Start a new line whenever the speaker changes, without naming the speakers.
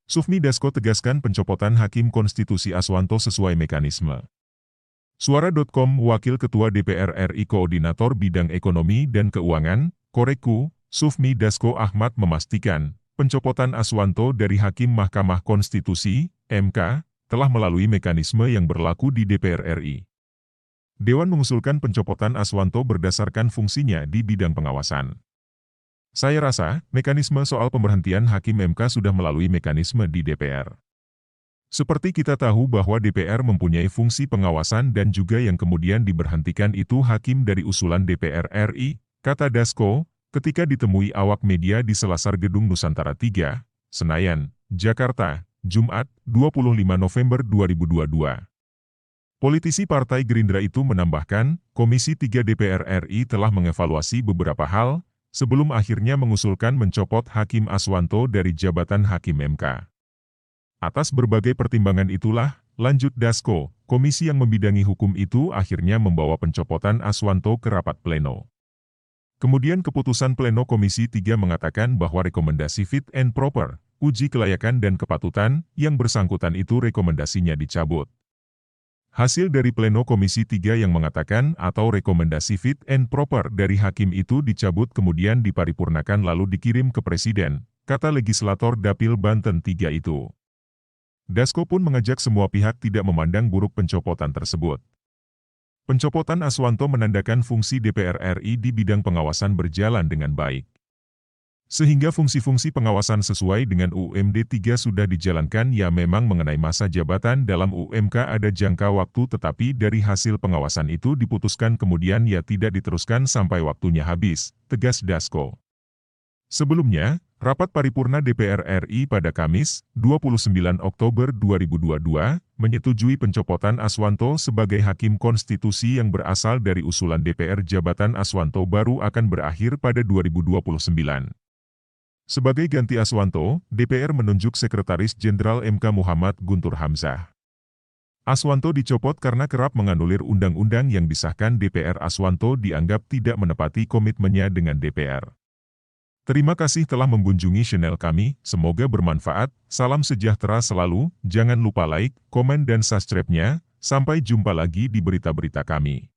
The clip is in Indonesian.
Sufmi Dasko tegaskan pencopotan Hakim Konstitusi Aswanto sesuai mekanisme. Suara.com Wakil Ketua DPR RI Koordinator Bidang Ekonomi dan Keuangan, Koreku, Sufmi Dasko Ahmad memastikan, pencopotan Aswanto dari Hakim Mahkamah Konstitusi, MK, telah melalui mekanisme yang berlaku di DPR RI. Dewan mengusulkan pencopotan Aswanto berdasarkan fungsinya di bidang pengawasan. Saya rasa, mekanisme soal pemberhentian Hakim MK sudah melalui mekanisme di DPR. Seperti kita tahu bahwa DPR mempunyai fungsi pengawasan dan juga yang kemudian diberhentikan itu hakim dari usulan DPR RI, kata Dasko, ketika ditemui awak media di Selasar Gedung Nusantara 3, Senayan, Jakarta, Jumat, 25 November 2022. Politisi Partai Gerindra itu menambahkan, Komisi 3 DPR RI telah mengevaluasi beberapa hal, sebelum akhirnya mengusulkan mencopot Hakim Aswanto dari jabatan Hakim MK. Atas berbagai pertimbangan itulah, lanjut Dasko, komisi yang membidangi hukum itu akhirnya membawa pencopotan Aswanto ke rapat pleno. Kemudian keputusan pleno Komisi 3 mengatakan bahwa rekomendasi fit and proper, uji kelayakan dan kepatutan, yang bersangkutan itu rekomendasinya dicabut. Hasil dari pleno Komisi 3 yang mengatakan atau rekomendasi fit and proper dari hakim itu dicabut kemudian diparipurnakan lalu dikirim ke Presiden, kata legislator Dapil Banten 3 itu. Dasko pun mengajak semua pihak tidak memandang buruk pencopotan tersebut. Pencopotan Aswanto menandakan fungsi DPR RI di bidang pengawasan berjalan dengan baik. Sehingga fungsi-fungsi pengawasan sesuai dengan UUMD 3 sudah dijalankan ya memang mengenai masa jabatan dalam UMK ada jangka waktu tetapi dari hasil pengawasan itu diputuskan kemudian ya tidak diteruskan sampai waktunya habis, tegas Dasko. Sebelumnya, rapat paripurna DPR RI pada Kamis, 29 Oktober 2022, menyetujui pencopotan Aswanto sebagai Hakim Konstitusi yang berasal dari usulan DPR. Jabatan Aswanto baru akan berakhir pada 2029. Sebagai ganti Aswanto, DPR menunjuk Sekretaris Jenderal MK Muhammad Guntur Hamzah. Aswanto dicopot karena kerap menganulir undang-undang yang disahkan DPR. Aswanto dianggap tidak menepati komitmennya dengan DPR. Terima kasih telah mengunjungi channel kami, semoga bermanfaat, salam sejahtera selalu, jangan lupa like, komen dan subscribe-nya, sampai jumpa lagi di berita-berita kami.